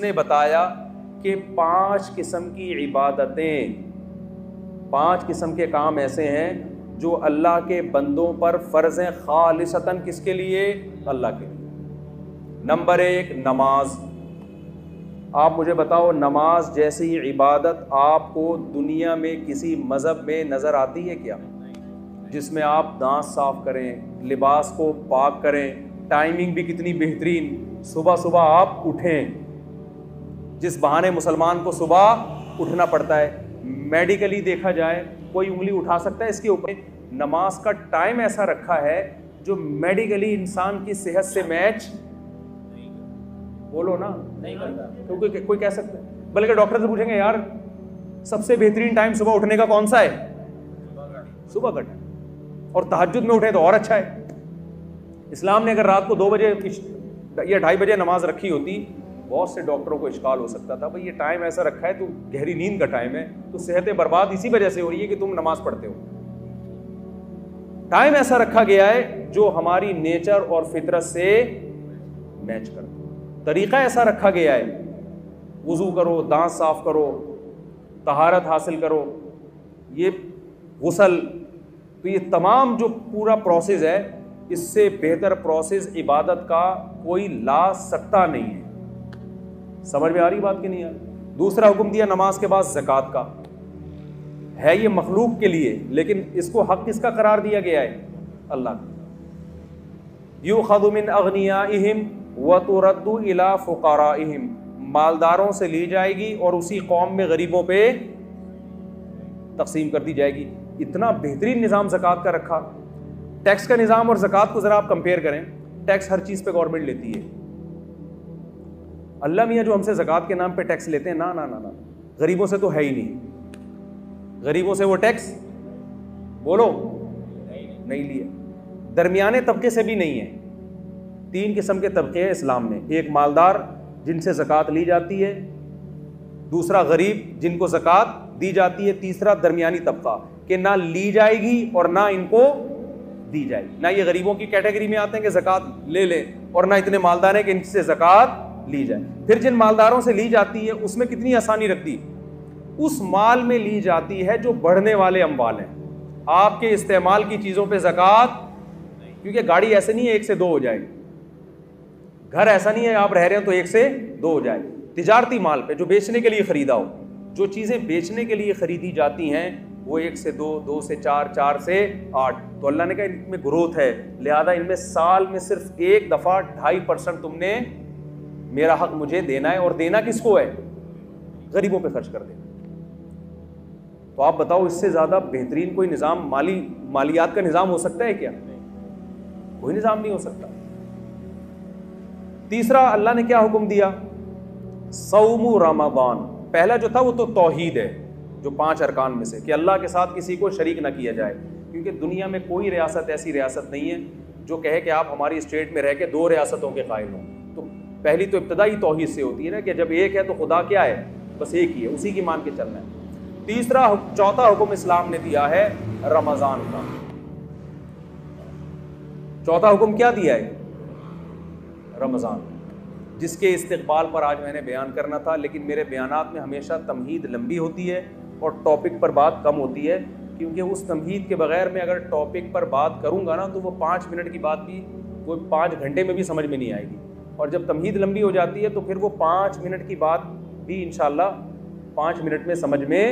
उसने बताया कि 5 किस्म की इबादतें, 5 किस्म के काम ऐसे हैं जो अल्लाह के बंदों पर फ़र्ज़ हैं, खालिसतन किसके लिए? अल्लाह के लिए। नंबर 1 नमाज। आप मुझे बताओ, नमाज जैसी इबादत आपको दुनिया में किसी मज़हब में नज़र आती है क्या? जिसमें आप दांत साफ करें, लिबास को पाक करें, टाइमिंग भी कितनी बेहतरीन, सुबह सुबह आप उठें। जिस बहाने मुसलमान को सुबह उठना पड़ता है, मेडिकली देखा जाए कोई उंगली उठा सकता है इसके ऊपर? नमाज का टाइम ऐसा रखा है जो मेडिकली इंसान की सेहत से मैच, बोलो ना, नहीं करता। क्योंकि कोई कह सकता है, बल्कि डॉक्टर से पूछेंगे यार सबसे बेहतरीन टाइम सुबह उठने का कौन सा है? सुबह का टाइम। और तहज्जुद में उठे तो और अच्छा है। इस्लाम ने अगर रात को 2 बजे या 2:30 बजे नमाज रखी होती, बहुत से डॉक्टरों को इश्काल हो सकता था, भाई ये टाइम ऐसा रखा है तो गहरी नींद का टाइम है, तो सेहतें बर्बाद इसी वजह से हो रही है कि तुम नमाज पढ़ते हो। टाइम ऐसा रखा गया है जो हमारी नेचर और फितरत से मैच करता है। तरीका ऐसा रखा गया है, वुजू करो, दांत साफ करो, तहारत हासिल करो, ये गुसल, तो ये तमाम जो पूरा प्रोसेस है, इससे बेहतर प्रोसेस इबादत का कोई ला सकता नहीं है। समझ में आ रही बात कि नहीं आ रही? दूसरा हुक्म दिया नमाज के बाद ज़कात का। है ये मखलूक के लिए, लेकिन इसको हक किसका करार दिया गया है? अल्लाह का। युखज़ु मिन अग़नियाइहिम व तुरद्दु इला फ़ुक़राइहिम, मालदारों से ली जाएगी और उसी कौम में गरीबों पे तकसीम कर दी जाएगी। इतना बेहतरीन निज़ाम ज़कात का रखा। टैक्स का निज़ाम और ज़कात को ज़रा आप कंपेयर करें। टैक्स हर चीज़ पे गवर्नमेंट लेती है। अल्लाह मियाँ जो हमसे ज़कात के नाम पे टैक्स लेते हैं, ना ना ना ना, गरीबों से तो है ही नहीं। गरीबों से वो टैक्स, बोलो, नहीं लिया। दरमियाने तबके से भी नहीं है। 3 किस्म के तबके हैं इस्लाम में। एक मालदार जिनसे ज़कात ली जाती है, दूसरा गरीब जिनको ज़कात दी जाती है, तीसरा दरमियानी तबका कि ना ली जाएगी और ना इनको दी जाएगी। ना ये गरीबों की कैटेगरी में आते हैं कि ज़कात ले लें, और ना इतने मालदार हैं कि इनसे ज़कात ली जाए। फिर जिन मालदारों से ली जाती है उसमें कितनी आसानी रख दी, उस माल में ली जाती है जो बढ़ने वाले अम्वाल हैं। आपके इस्तेमाल की चीज़ों पे ज़कात, क्योंकि गाड़ी ऐसे नहीं है 1 से 2 हो जाएगी, घर ऐसा नहीं है आप रह रहे हो तो 1 से 2 हो जाए। तिजारती माल पे जो बेचने के लिए ख़रीदा हो, जो चीज़ें बेचने के लिए ख़रीदी जाती हैं वो 1 से 2, 2 से 4, 4 से 8। तो अल्लाह ने कहा इनमें ग्रोथ है, लिहाजा इनमें साल में सिर्फ एक दफ़ा 2.5% तुमने मेरा हक मुझे देना है। और देना किसको है? गरीबों पे खर्च कर देना। तो आप बताओ, इससे ज़्यादा बेहतरीन कोई निज़ाम, मालियात का निज़ाम हो सकता है क्या? कोई निज़ाम नहीं हो सकता। तीसरा अल्लाह ने क्या हुक्म दिया? सौमु रमज़ान। पहला जो था वो तो तौहीद है, जो 5 अरकान में से, कि अल्लाह के साथ किसी को शरीक ना किया जाए। क्योंकि दुनिया में कोई रियासत ऐसी रियासत नहीं है जो कहे कि आप हमारी स्टेट में रह के 2 रियासतों के कायल हों। तो पहली तो इब्तदाई तौहीद से होती है ना, कि जब एक है तो खुदा क्या है? बस एक ही है, उसी की मान के चलना है। चौथा हुक्म इस्लाम ने दिया है रमज़ान का। चौथा हुक्म क्या दिया है? रमज़ान, जिसके इस्तिक़बाल पर आज मैंने बयान करना था, लेकिन मेरे बयानात में हमेशा तमहीद लंबी होती है और टॉपिक पर बात कम होती है, क्योंकि उस तमहीद के बगैर मैं अगर टॉपिक पर बात करूँगा ना तो वो 5 मिनट की बात भी वो 5 घंटे में भी समझ में नहीं आएगी। और जब तमहीद लंबी हो जाती है तो फिर वो 5 मिनट की बात भी इंशाअल्लाह 5 मिनट में समझ में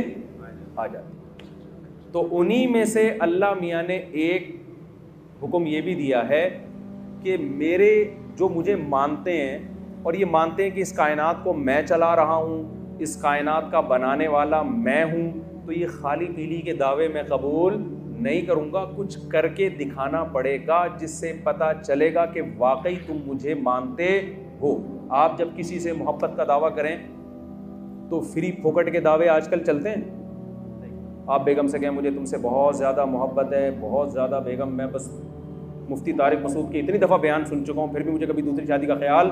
आ जाती है। तो उन्हीं में से अल्लाह मियाँ ने एक हुक्म ये भी दिया है कि मेरे जो मुझे मानते हैं और ये मानते हैं कि इस कायनात को मैं चला रहा हूँ, इस कायनात का बनाने वाला मैं हूँ, तो ये खाली पीली के दावे मैं कबूल नहीं करूँगा। कुछ करके दिखाना पड़ेगा जिससे पता चलेगा कि वाकई तुम मुझे मानते हो। आप जब किसी से मोहब्बत का दावा करें तो फ्री फोकट के दावे आजकल चलते हैं। आप बेगम से कहें मुझे तुमसे बहुत ज़्यादा मोहब्बत है, बहुत ज़्यादा बेगम, मैं बस मुफ्ती तारिक मसूद के इतनी दफ़ा बयान सुन चुका हूँ, फिर भी मुझे कभी दूसरी शादी का ख्याल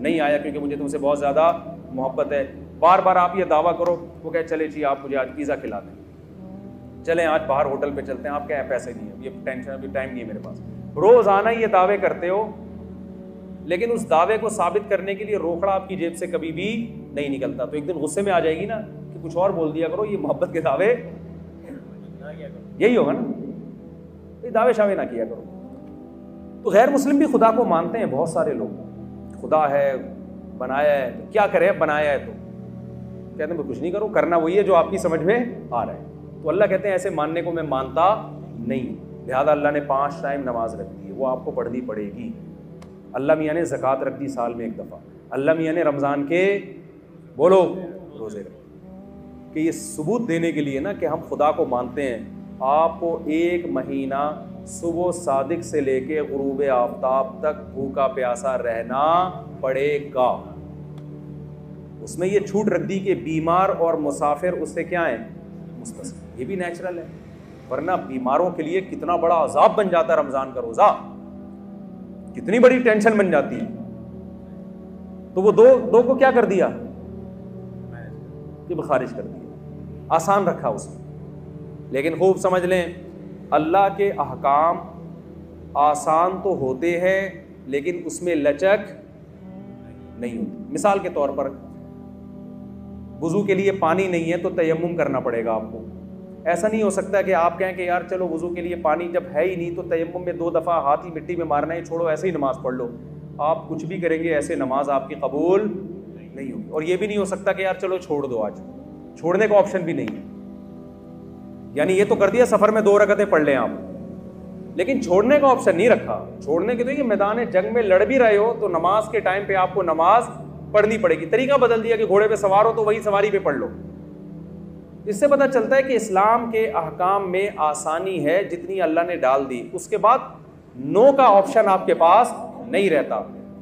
नहीं आया क्योंकि मुझे तुमसे बहुत ज़्यादा मोहब्बत है। बार बार आप ये दावा करो, वो कहे चले जी आप मुझे आज पिज़्ज़ा खिला दें, चलें आज बाहर होटल पे चलते हैं। आप क्या है, पैसे नहीं है, ये टेंशन, अभी टाइम नहीं है मेरे पास। रोज़ाना ये दावे करते हो, लेकिन उस दावे को साबित करने के लिए रोकड़ा आपकी जेब से कभी भी नहीं निकलता। तो एक दिन गुस्से में आ जाएगी ना कि कुछ और बोल दिया करो, ये मोहब्बत के दावे यही होगा ना, ये दावे शावे ना किया करो। तो गैर मुस्लिम भी खुदा को मानते हैं, बहुत सारे लोग खुदा है, बनाया है, तो क्या करें, बनाया है तो कहते हैं कुछ नहीं करो, करना वही है जो आपकी समझ में आ रहा है। तो अल्लाह कहते हैं ऐसे मानने को मैं मानता नहीं, लिहाजा अल्लाह ने 5 टाइम नमाज रख दी है, वो आपको पढ़नी पड़ेगी। अल्लाह मियाँ ने ज़कात रख दी साल में 1 दफ़ा, अल्लाह मियाँ ने रमज़ान के बोलो रोज़े रख, कि ये सबूत देने के लिए ना कि हम खुदा को मानते हैं। आपको 1 महीना सुबह सादिक से लेके गुरूब आफ्ताब तक भूखा प्यासा रहना पड़ेगा। उसमें ये छूट रख दी कि बीमार और मुसाफिर उससे क्या है, मुस्तस्ना, ये भी नेचुरल है, वरना बीमारों के लिए कितना बड़ा अजाब बन जाता है रमज़ान का रोज़ा, कितनी बड़ी टेंशन बन जाती है। तो वो दो को क्या कर दिया कि खारिज कर दिया, आसान रखा उसमें। लेकिन खूब समझ लें, अल्लाह के अहकाम आसान तो होते हैं लेकिन उसमें लचक नहीं होती। मिसाल के तौर पर वुज़ू के लिए पानी नहीं है तो तयम्मुम करना पड़ेगा आपको। ऐसा नहीं हो सकता कि आप कहें कि यार चलो वुज़ू के लिए पानी जब है ही नहीं तो तयम्मुम में 2 दफ़ा हाथ ही मिट्टी में मारना है, छोड़ो ऐसे ही नमाज़ पढ़ लो। आप कुछ भी करेंगे ऐसे नमाज आपकी कबूल नहीं होगी। और ये भी नहीं हो सकता कि यार चलो छोड़ दो, आज छोड़ने का ऑप्शन भी नहीं है। यानी ये तो कर दिया सफ़र में 2 रकअतें पढ़ लें आप, लेकिन छोड़ने का ऑप्शन नहीं रखा। छोड़ने के तो ये मैदान जंग में लड़ भी रहे हो तो नमाज के टाइम पे आपको नमाज पढ़नी पड़ेगी। तरीका बदल दिया कि घोड़े पे सवार हो तो वही सवारी पे पढ़ लो। इससे पता चलता है कि इस्लाम के अहकाम में आसानी है जितनी अल्लाह ने डाल दी, उसके बाद नो का ऑप्शन आपके पास नहीं रहता।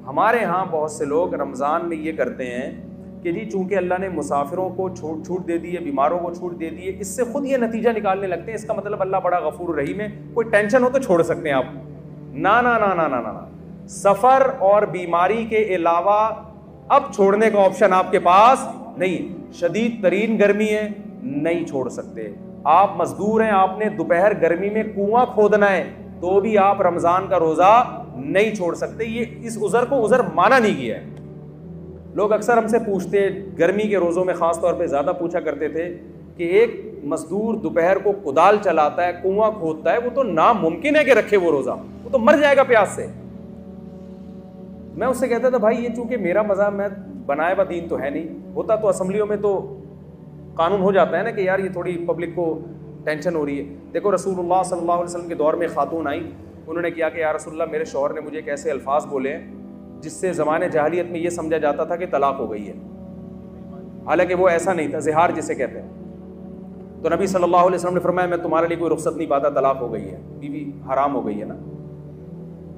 हमारे यहाँ बहुत से लोग रमज़ान में ये करते हैं कि जी चूंकि अल्लाह ने मुसाफिरों को छूट दे दी है, बीमारों को छूट दे दी है, इससे खुद ये नतीजा निकालने लगते हैं इसका मतलब अल्लाह बड़ा गफूर रहीम है, कोई टेंशन हो तो छोड़ सकते हैं आप। ना ना ना ना ना ना, सफ़र और बीमारी के अलावा अब छोड़ने का ऑप्शन आपके पास नहीं। शदीद तरीन गर्मी है, नहीं छोड़ सकते। आप मजदूर हैं, आपने दोपहर गर्मी में कुआं खोदना है तो भी आप रमज़ान का रोज़ा नहीं छोड़ सकते। ये इस उज़र को उज़र माना नहीं गया है। लोग अक्सर हमसे पूछते, गर्मी के रोज़ों में ख़ास तौर पे ज़्यादा पूछा करते थे कि एक मजदूर दोपहर को कुदाल चलाता है, कुआं खोदता है, वो तो नामुमकिन है कि रखे वो रोज़ा, वो तो मर जाएगा प्यास से। मैं उससे कहता था भाई ये चूंकि मेरा मज़हब, मैं बनाया हुआ दीन तो है नहीं, होता तो असम्बलियों में तो कानून हो जाता है ना कि यार ये थोड़ी पब्लिक को टेंशन हो रही है। देखो रसूलुल्लाह सल्लल्लाहु अलैहि वसल्लम के दौर में खातून आई, उन्होंने किया कि यार रसूलुल्लाह मेरे शौहर ने मुझे कैसे अल्फाज बोले हैं जिससे ज़माने जाहिलियत में ये समझा जाता था कि तलाक हो गई है, हालांकि वो ऐसा नहीं था, ज़िहार जिसे कहते हैं। तो नबी सल्लल्लाहु अलैहि वसल्लम ने फरमाया मैं तुम्हारे लिए कोई रुख्सत नहीं पाता, तलाक हो गई है, बीवी हराम हो गई है ना।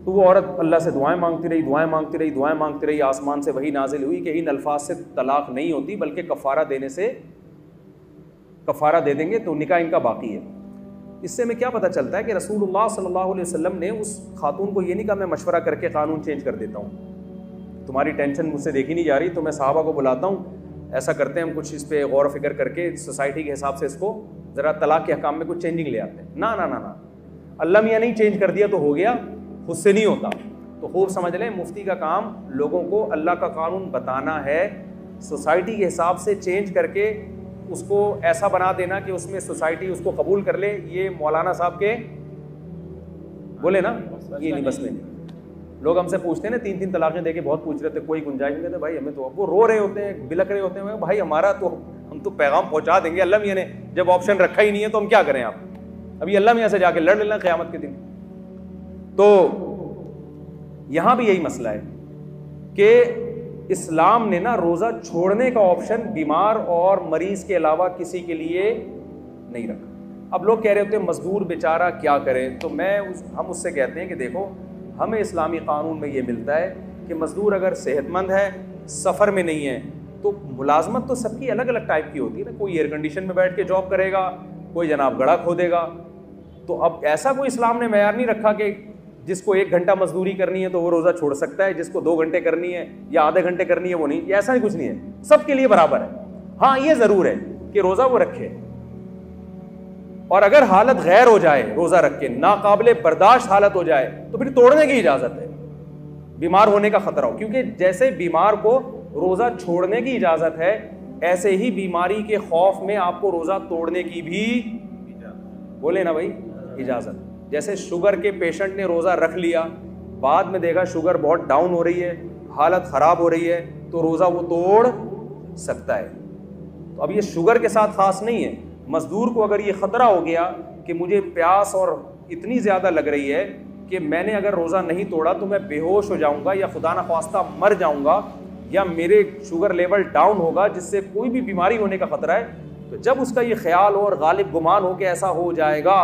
तो वो औरत अल्लाह से दुआएं मांगती रही, दुआएं मांगती रही, दुआएं मांगती रही। आसमान से वही नाजिल हुई कि इन अल्फाज से तलाक नहीं होती बल्कि कफ़ारा देने से, कफ़ारा दे देंगे तो निकाह इनका बाकी है। इससे हमें क्या पता चलता है कि रसूलुल्लाह सल्लल्लाहु अलैहि वसल्लम ने उस खातून को ये नहीं कहा मैं मशवरा करके कानून चेंज कर देता हूँ, तुम्हारी टेंशन मुझसे देखी नहीं जा रही तो मैं साहबा को बुलाता हूँ, ऐसा करते हैं हम कुछ इस पर गौर फिक्र करके सोसाइटी के हिसाब से इसको ज़रा तलाक के हकाम में कुछ चेंजिंग ले आते हैं। ना ना ना ना, अल्लाह मियाँ नहीं चेंज कर दिया तो हो गया, खुद से नहीं होता। तो खूब समझ लें, मुफ्ती का काम लोगों को अल्लाह का कानून बताना है, सोसाइटी के हिसाब से चेंज करके उसको ऐसा बना देना कि उसमें सोसाइटी उसको कबूल कर ले। ये मौलाना साहब के बोले ना, ये नहीं, बस में नहीं। लोग हमसे पूछते हैं ना, 3-3 तलाक़ें देके बहुत पूछ रहे थे, कोई गुंजाइश नहीं देते भाई हमें तो। वो रो रहे होते हैं, बिलक रहे होते हैं, भाई हमारा तो हम तो पैगाम पहुंचा देंगे, अल्लाह मियाँ ने जब ऑप्शन रखा ही नहीं है तो हम क्या करें। आप अभी अल्लाह मियाँ से जाके लड़ लेना क़यामत के दिन। तो यहाँ भी यही मसला है कि इस्लाम ने ना रोज़ा छोड़ने का ऑप्शन बीमार और मरीज़ के अलावा किसी के लिए नहीं रखा। अब लोग कह रहे होते हैं मज़दूर बेचारा क्या करे, तो हम उससे कहते हैं कि देखो हमें इस्लामी कानून में ये मिलता है कि मज़दूर अगर सेहतमंद है, सफ़र में नहीं है, तो मुलाजमत तो सबकी अलग अलग टाइप की होती है ना। कोई एयर कंडीशन में बैठ के जॉब करेगा, कोई जनाब गड़ा खोदेगा। तो अब ऐसा कोई इस्लाम ने मेयार नहीं रखा कि जिसको 1 घंटा मजदूरी करनी है तो वो रोज़ा छोड़ सकता है, जिसको 2 घंटे करनी है या आधे घंटे करनी है वो नहीं। ऐसा ही कुछ नहीं है, सबके लिए बराबर है। हाँ ये ज़रूर है कि रोज़ा वो रखे, और अगर हालत गैर हो जाए रोज़ा रख के, नाकाबिले बर्दाश्त हालत हो जाए तो फिर तोड़ने की इजाज़त है। बीमार होने का खतरा हो, क्योंकि जैसे बीमार को रोज़ा छोड़ने की इजाज़त है, ऐसे ही बीमारी के खौफ में आपको रोज़ा तोड़ने की भी, बोले ना भाई, इजाज़त। जैसे शुगर के पेशेंट ने रोज़ा रख लिया, बाद में देखा शुगर बहुत डाउन हो रही है, हालत ख़राब हो रही है, तो रोज़ा वो तोड़ सकता है। तो अब ये शुगर के साथ ख़ास नहीं है, मज़दूर को अगर ये ख़तरा हो गया कि मुझे प्यास और इतनी ज़्यादा लग रही है कि मैंने अगर रोज़ा नहीं तोड़ा तो मैं बेहोश हो जाऊँगा या खुदा न ख्वास्ता मर जाऊँगा या मेरे शुगर लेवल डाउन होगा, जिससे कोई भी बीमारी होने का ख़तरा है, तो जब उसका ये ख्याल हो और गालिब गुमान हो कि ऐसा हो जाएगा,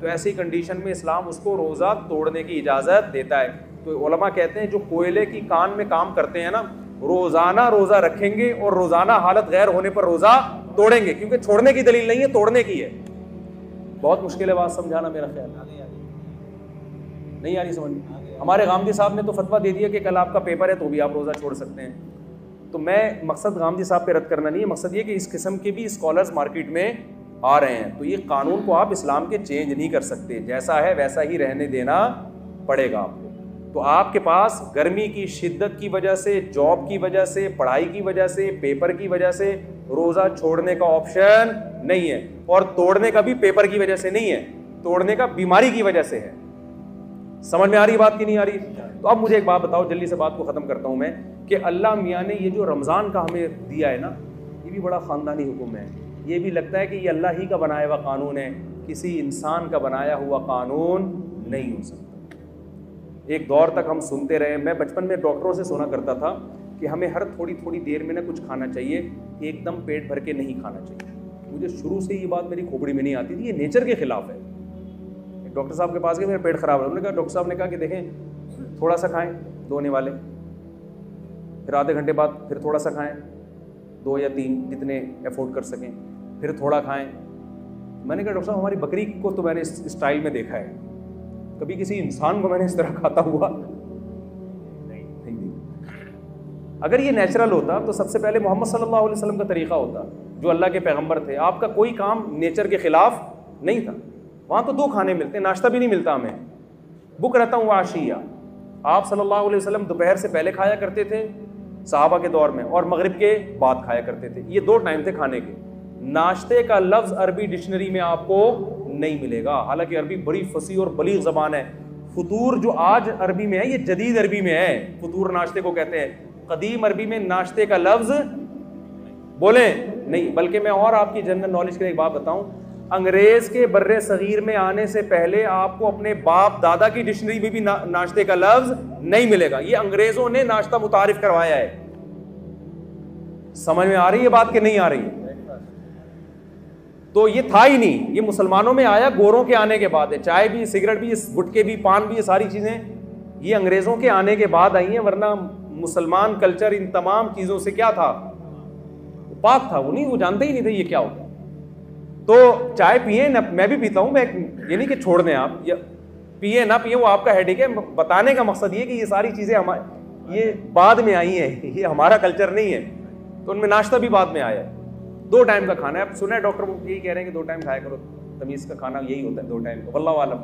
तो ऐसी कंडीशन में इस्लाम उसको रोज़ा तोड़ने की इजाज़त देता है। तो उलमा कहते हैं जो कोयले की कान में काम करते हैं ना, रोज़ाना रोज़ा रखेंगे और रोज़ाना हालत गैर होने पर रोज़ा तोड़ेंगे, क्योंकि छोड़ने की दलील नहीं है, तोड़ने की है। बहुत मुश्किल है बात समझाना, मेरा ख्याल नहीं आ रही समझ में। हमारे गामदी साहब ने तो फतवा दे दिया कि कल आपका पेपर है तो भी आप रोज़ा छोड़ सकते हैं। तो मैं मकसद गामदी साहब पे रद्द करना नहीं है, मकसद ये कि इस किस्म के भी स्कॉलर्स मार्केट में आ रहे हैं, तो ये कानून को आप इस्लाम के चेंज नहीं कर सकते, जैसा है वैसा ही रहने देना पड़ेगा आपको। तो आपके पास गर्मी की शिद्दत की वजह से, जॉब की वजह से, पढ़ाई की वजह से, पेपर की वजह से रोज़ा छोड़ने का ऑप्शन नहीं है, और तोड़ने का भी पेपर की वजह से नहीं है, तोड़ने का बीमारी की वजह से है। समझ में आ रही बात की नहीं आ रही? तो अब मुझे एक बात बताओ, जल्दी से बात को ख़त्म करता हूँ मैं, कि अल्लाह मियाँ ने ये जो रमज़ान का हमें दिया है ना, ये भी बड़ा ख़ानदानी हुक्म है। ये भी लगता है कि ये अल्लाह ही का बनाया हुआ कानून है, किसी इंसान का बनाया हुआ कानून नहीं हो सकता। एक दौर तक हम सुनते रहे, मैं बचपन में डॉक्टरों से सुना करता था कि हमें हर थोड़ी थोड़ी देर में ना कुछ खाना चाहिए, एकदम पेट भर के नहीं खाना चाहिए। मुझे शुरू से ये बात मेरी खोपड़ी में नहीं आती थी, ये नेचर के ख़िलाफ़ है। डॉक्टर साहब के पास गए, मेरा पेट ख़राब है, उन्होंने कहा, डॉक्टर साहब ने कहा कि देखें थोड़ा सा खाएं, 2 होने वाले, फिर आधे घंटे बाद फिर थोड़ा सा खाएं, 2 या 3 जितने अफोर्ड कर सकें, फिर थोड़ा खाएं। मैंने कहा, डॉक्टर साहब हमारी बकरी को तो मैंने इस स्टाइल में देखा है, कभी किसी इंसान को मैंने इस तरह खाता हुआ नहीं। अगर ये नेचुरल होता तो सबसे पहले मोहम्मद सल्लल्लाहु अलैहि वसल्लम का तरीक़ा होता, जो अल्लाह के पैगंबर थे। आपका कोई काम नेचर के ख़िलाफ़ नहीं था। वहाँ तो 2 खाने मिलते, नाश्ता भी नहीं मिलता हमें, बुक रहता हूँ आशिया। आप सल्लल्लाहु अलैहि वसल्लम दोपहर से पहले खाया करते थे सहाबा के दौर में, और मगरिब के बाद खाया करते थे। ये 2 टाइम थे खाने के। नाश्ते का लफ्ज़ अरबी डिक्शनरी में आपको नहीं मिलेगा, हालांकि अरबी बड़ी फसी और बलीग ज़बान है। फतूर जो आज अरबी में है, ये जदीद अरबी में है, फतूर नाश्ते को कहते हैं। कदीम अरबी में नाश्ते का लफ्ज़ बोले नहीं। बल्कि मैं और आपकी जनरल नॉलेज के लिए एक बात बताऊं, अंग्रेज के बर्रे सगीर में आने से पहले आपको अपने बाप दादा की डिक्शनरी में भी नाश्ते का लफ्ज नहीं मिलेगा। ये अंग्रेजों ने नाश्ता मुतारिफ करवाया है। समझ में आ रही है बात कि नहीं आ रही है? तो ये था ही नहीं, ये मुसलमानों में आया गोरों के आने के बाद है। चाय भी, सिगरेट भी, गुटके भी, पान भी, ये सारी चीजें ये अंग्रेजों के आने के बाद आई हैं, वरना मुसलमान कल्चर इन तमाम चीजों से क्या था, पाक था। वो जानते ही नहीं थे ये क्या होता। तो चाय पिए ना, मैं भी पीता हूँ, मैं ये नहीं कि छोड़ दें आप, या पिए ना पिए वो आपका हेडेक है। बताने का मकसद ये कि ये सारी चीज़ें हमारे ये बाद में आई हैं, ये हमारा कल्चर नहीं है। तो उनमें नाश्ता भी बाद में आया है। 2 टाइम का खाना है। अब सुना है डॉक्टर वो यही कह रहे हैं कि 2 टाइम खाया करो, तमीज़ का खाना यही होता है 2 टाइम का। वल्लाहु आलम,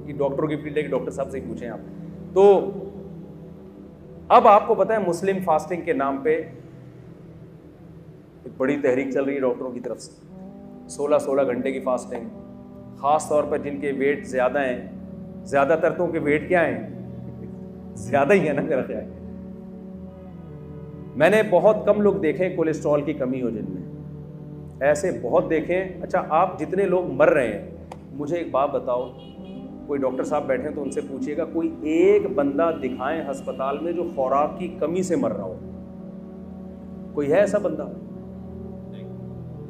ये डॉक्टरों की फील्ड है कि डॉक्टर साहब से ही पूछें आप। तो अब आपको पता है मुस्लिम फास्टिंग के नाम पे एक बड़ी तहरीक चल रही है डॉक्टरों की तरफ से। 16-16 घंटे की फास्टिंग, ख़ास तौर पर जिनके वेट ज़्यादा हैं। ज़्यादातर तो के वेट क्या हैं, ज़्यादा ही है ना मेरा ख्याल। मैंने बहुत कम लोग देखे कोलेस्ट्रॉल की कमी हो जिनमें, ऐसे बहुत देखे। अच्छा, आप जितने लोग मर रहे हैं, मुझे एक बात बताओ, कोई डॉक्टर साहब बैठे हैं तो उनसे पूछिएगा, कोई एक बंदा दिखाएं अस्पताल में जो खुराक की कमी से मर रहा हो? कोई है ऐसा बंदा?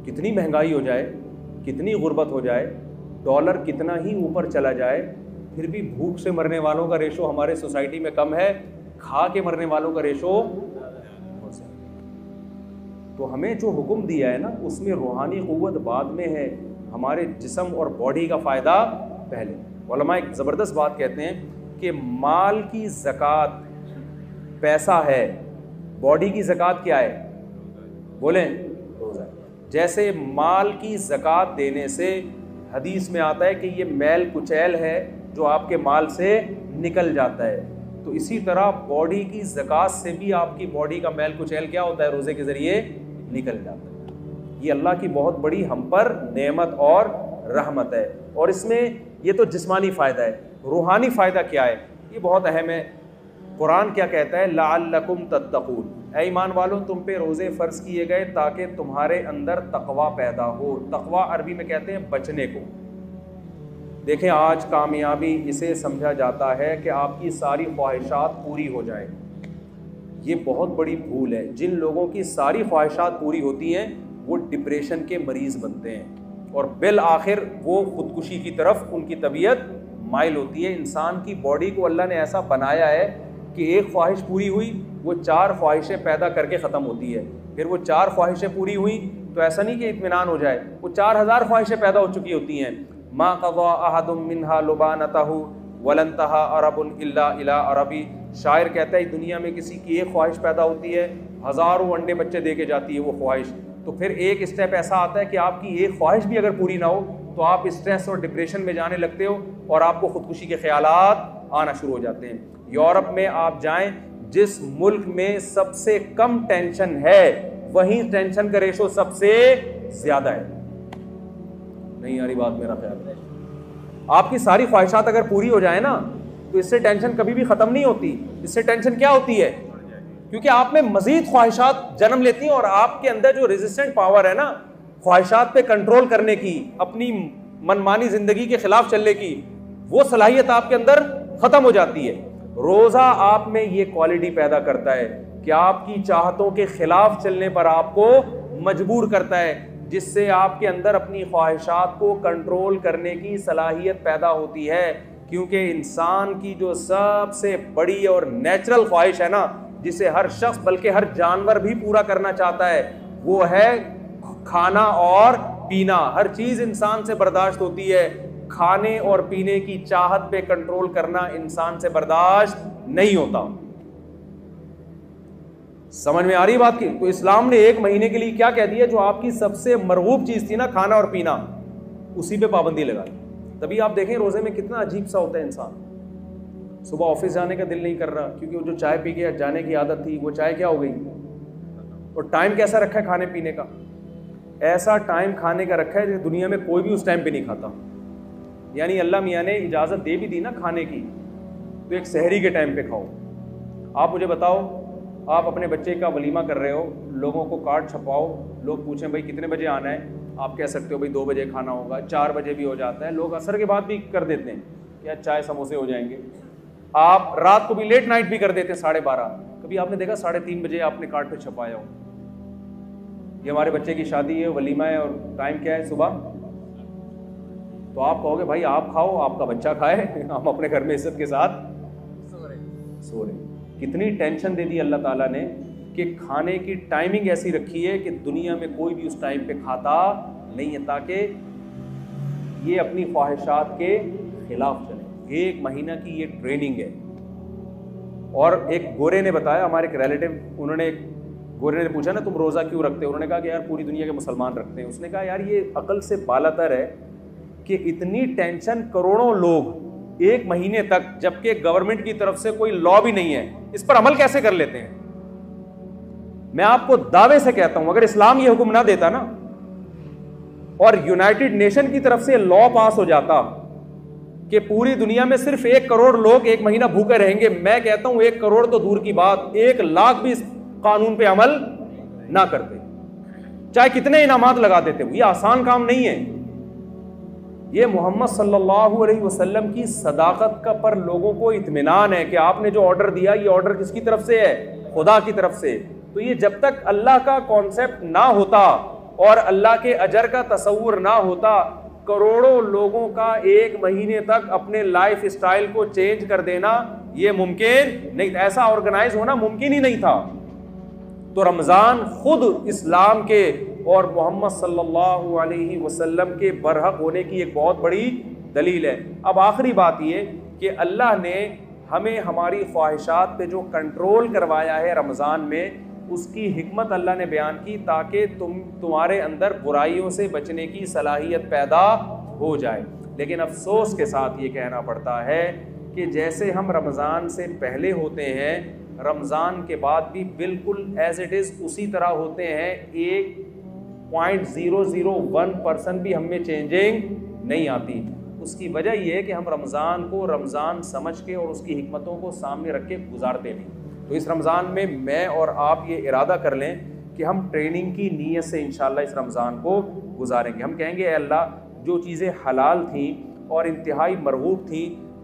कितनी महंगाई हो जाए, कितनी गुर्बत हो जाए, डॉलर कितना ही ऊपर चला जाए, फिर भी भूख से मरने वालों का रेशो हमारे सोसाइटी में कम है, खा के मरने वालों का रेशो। तो हमें जो हुक्म दिया है ना, उसमें रूहानी क़ुव्वत बाद में है, हमारे जिस्म और बॉडी का फ़ायदा पहले। उलमा एक ज़बरदस्त बात कहते हैं कि माल की ज़कात पैसा है, बॉडी की ज़कात क्या है? बोलें, रोज़ा। जैसे माल की ज़कात देने से हदीस में आता है कि ये मैल कुचैल है जो आपके माल से निकल जाता है, तो इसी तरह बॉडी की ज़कात से भी आपकी बॉडी का मैल कुचैल क्या होता है, रोज़े के ज़रिए निकल जाता है। ये अल्लाह की बहुत बड़ी हम पर नेमत और रहमत है। और इसमें ये तो जिस्मानी फ़ायदा है, रूहानी फ़ायदा क्या है, ये बहुत अहम है। कुरान क्या कहता है, लअल्लकुम तत्तकून, ऐ ईमान वालों तुम पे रोज़े फ़र्ज़ किए गए ताकि तुम्हारे अंदर तकवा पैदा हो। तकवा अरबी में कहते हैं बचने को। देखें, आज कामयाबी इसे समझा जाता है कि आपकी सारी ख्वाहिशात पूरी हो जाए। ये बहुत बड़ी भूल है। जिन लोगों की सारी ख्वाहिशात पूरी होती हैं वो डिप्रेशन के मरीज़ बनते हैं और बिल आखिर वो ख़ुदकुशी की तरफ उनकी तबीयत माइल होती है। इंसान की बॉडी को अल्लाह ने ऐसा बनाया है कि एक ख्वाहिश पूरी हुई वो 4 ख्वाहिशें पैदा करके ख़त्म होती है। फिर वो 4 ख्वाहिशें पूरी हुई तो ऐसा नहीं कि इत्मीनान हो जाए, वो 4000 ख्वाहिशें पैदा हो चुकी होती हैं। मा क़ज़ा अहदुम मिन्हा लुबानतहु वलंतहा अरबुन इल्ला इला अरबी। शायर कहता है दुनिया में किसी की एक ख्वाहिश पैदा होती है, हज़ारों अंडे बच्चे दे के जाती है वो ख्वाहिश। तो फिर एक स्टेप ऐसा आता है कि आपकी एक ख्वाहिश भी अगर पूरी ना हो तो आप स्ट्रेस और डिप्रेशन में जाने लगते हो और आपको ख़ुदकुशी के ख़यालात आना शुरू हो जाते हैं। यूरोप में आप जाएं, जिस मुल्क में सबसे कम टेंशन है वहीं टेंशन का रेशो सबसे ज़्यादा है। नहीं आ रही बात, मेरा ख्याल है आपकी सारी ख्वाहिशात अगर पूरी हो जाए ना तो इससे टेंशन कभी भी ख़त्म नहीं होती। इससे टेंशन क्या होती है, क्योंकि आप में मज़ीद ख्वाहिशात जन्म लेती हैं और आपके अंदर जो रेजिस्टेंट पावर है ना ख्वाहिशात पे कंट्रोल करने की, अपनी मनमानी ज़िंदगी के ख़िलाफ़ चलने की, वो सलाहियत आपके अंदर ख़त्म हो जाती है। रोज़ा आप में ये क्वालिटी पैदा करता है कि आपकी चाहतों के ख़िलाफ़ चलने पर आपको मजबूर करता है, जिससे आपके अंदर अपनी ख्वाहिशात को कंट्रोल करने की सलाहियत पैदा होती है। क्योंकि इंसान की जो सबसे बड़ी और नेचुरल ख्वाहिश है ना, जिसे हर शख्स बल्कि हर जानवर भी पूरा करना चाहता है, वो है खाना और पीना। हर चीज़ इंसान से बर्दाश्त होती है, खाने और पीने की चाहत पे कंट्रोल करना इंसान से बर्दाश्त नहीं होता। समझ में आ रही बात की? तो इस्लाम ने 1 महीने के लिए क्या कह दिया, जो आपकी सबसे मरगूब चीज़ थी ना खाना और पीना, उसी पे पाबंदी लगा दी। तभी आप देखें रोज़े में कितना अजीब सा होता है इंसान। सुबह ऑफिस जाने का दिल नहीं कर रहा क्योंकि वो जो चाय पी के जाने की आदत थी वो चाय क्या हो गई। और टाइम कैसा रखा है खाने पीने का, ऐसा टाइम खाने का रखा है जो दुनिया में कोई भी उस टाइम पे नहीं खाता। यानी अल्लाह मियाँ ने इजाज़त दे भी दी ना खाने की, तो एक सहरी के टाइम पे खाओ। आप मुझे बताओ, आप अपने बच्चे का वलीमा कर रहे हो, लोगों को कार्ड छपवाओ, लोग पूछें भाई कितने बजे आना है, आप कह सकते हो भाई 2 बजे खाना होगा, 4 बजे भी हो जाता है, लोग असर के बाद भी कर देते हैं या चाय समोसे हो जाएंगे। आप रात को भी लेट नाइट भी कर देते हैं 12:30। कभी आपने देखा 3:30 बजे आपने कार्ड पे छपाया हो। ये हमारे बच्चे की शादी है, वलीमा है और टाइम क्या है सुबह, तो आप कहोगे भाई आप खाओ, आपका बच्चा खाए, हम अपने घर में इज्जत के साथ सो रहे। कितनी टेंशन दे दी अल्लाह ताला ने कि खाने की टाइमिंग ऐसी रखी है कि दुनिया में कोई भी उस टाइम पे खाता नहीं है, ताकि ये अपनी ख्वाहिशात के खिलाफ चले। 1 महीना की ये ट्रेनिंग है। और एक गोरे ने बताया, हमारे एक रिलेटिव, गोरे ने पूछा ना तुम रोज़ा क्यों रखते हो, उन्होंने कहा कि यार पूरी दुनिया के मुसलमान रखते हैं। उसने कहा यार ये अकल से बालातर है कि इतनी टेंशन करोड़ों लोग 1 महीने तक, जबकि गवर्नमेंट की तरफ से कोई लॉ भी नहीं है, इस पर अमल कैसे कर लेते हैं। मैं आपको दावे से कहता हूं अगर इस्लाम ये हुक्म ना देता ना और यूनाइटेड नेशन की तरफ से लॉ पास हो जाता कि पूरी दुनिया में सिर्फ 1 करोड़ लोग 1 महीना भूखे रहेंगे, मैं कहता हूं 1 करोड़ तो दूर की बात, 1 लाख भी इस कानून पे अमल ना करते, चाहे कितने इनामात लगा देते। ये आसान काम नहीं है। ये मोहम्मद सल्लल्लाहु अलैहि वसल्लम की सदाकत का पर लोगों को इत्मीनान है कि आपने जो ऑर्डर दिया ये ऑर्डर किसकी तरफ से है, खुदा की तरफ से। तो ये जब तक अल्लाह का कॉन्सेप्ट ना होता और अल्लाह के अजर का तसव्वुर ना होता, करोड़ों लोगों का 1 महीने तक अपने लाइफ स्टाइल को चेंज कर देना ये मुमकिन नहीं था, ऐसा ऑर्गेनाइज होना मुमकिन ही नहीं था। तो रमज़ान खुद इस्लाम के और मोहम्मद सल्लल्लाहु अलैहि वसल्लम के बरहक होने की एक बहुत बड़ी दलील है। अब आखिरी बात ये कि अल्लाह ने हमें हमारी ख्वाहिशात पे जो कंट्रोल करवाया है रमज़ान में, उसकी हिकमत अल्लाह ने बयान की ताकि तुम्हारे अंदर बुराइयों से बचने की सलाहियत पैदा हो जाए। लेकिन अफसोस के साथ ये कहना पड़ता है कि जैसे हम रमज़ान से पहले होते हैं, रमज़ान के बाद भी बिल्कुल एज इट इज़ उसी तरह होते हैं। 1.001% भी हम में चेंजिंग नहीं आती। उसकी वजह यह है कि हम रमज़ान को रमज़ान समझ के और उसकी हिकमतों को सामने रख के गुजारते नहीं। तो इस रमज़ान में मैं और आप ये इरादा कर लें कि हम ट्रेनिंग की नीयत से इंशाअल्लाह इस रमज़ान को गुजारेंगे। हम कहेंगे अल्लाह, जो चीज़ें हलाल थी और इंतहाई मरगूब थी,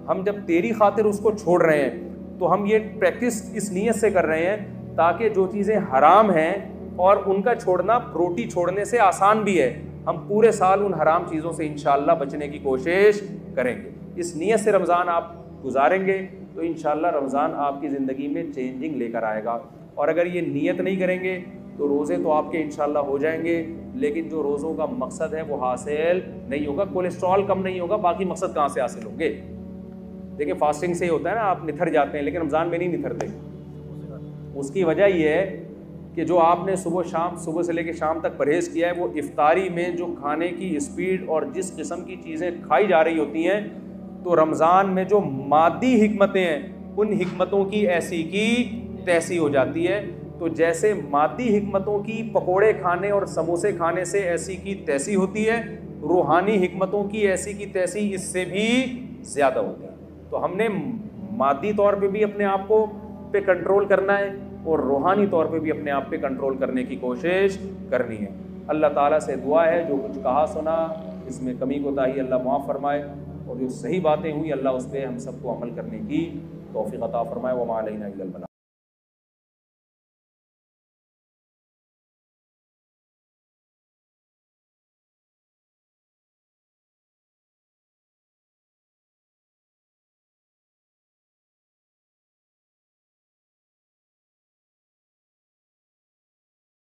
हम जब तेरी खातिर उसको छोड़ रहे हैं तो हम ये प्रैक्टिस इस नीयत से कर रहे हैं ताकि जो चीज़ें हराम हैं और उनका छोड़ना रोटी छोड़ने से आसान भी है, हम पूरे साल उन हराम चीज़ों से इंशाअल्लाह बचने की कोशिश करेंगे। इस नीयत से रमज़ान आप गुजारेंगे तो इंशाअल्लाह रमज़ान आपकी ज़िंदगी में चेंजिंग लेकर आएगा। और अगर ये नीयत नहीं करेंगे तो रोज़े तो आपके इंशाअल्लाह हो जाएंगे, लेकिन जो रोज़ों का मकसद है वो हासिल नहीं होगा। कोलेस्ट्रॉल कम नहीं होगा, बाकी मकसद कहाँ से हासिल होंगे? देखिए, फास्टिंग से ही होता है ना, आप निथर जाते हैं, लेकिन रमज़ान में नहीं निथरते। उसकी वजह यह है कि जो आपने सुबह से लेकर शाम तक परहेज़ किया है, वो इफ्तारी में जो खाने की स्पीड और जिस किस्म की चीज़ें खाई जा रही होती हैं, तो रमज़ान में जो मादी हिकमतें हैं, उन हिकमतों की ऐसी की तैसी हो जाती है। तो जैसे मादी हिकमतों की पकोड़े खाने और समोसे खाने से ऐसी की तैसी होती है, रूहानी हिकमतों की ऐसी की तैसी इससे भी ज़्यादा होती है। तो हमने मादी तौर पे भी अपने आप को पे कंट्रोल करना है और रूहानी तौर पे भी अपने आप पे कंट्रोल करने की कोशिश करनी है। अल्लाह ताला से दुआ है, जो कुछ कहा सुना इसमें कमी कोताही अल्लाह माफ़ फरमाए, और जो सही बातें हुई अल्लाह उस पर हम सबको अमल करने की तौफीक अता फरमाए। वमा अलैना इल्लल बलाग।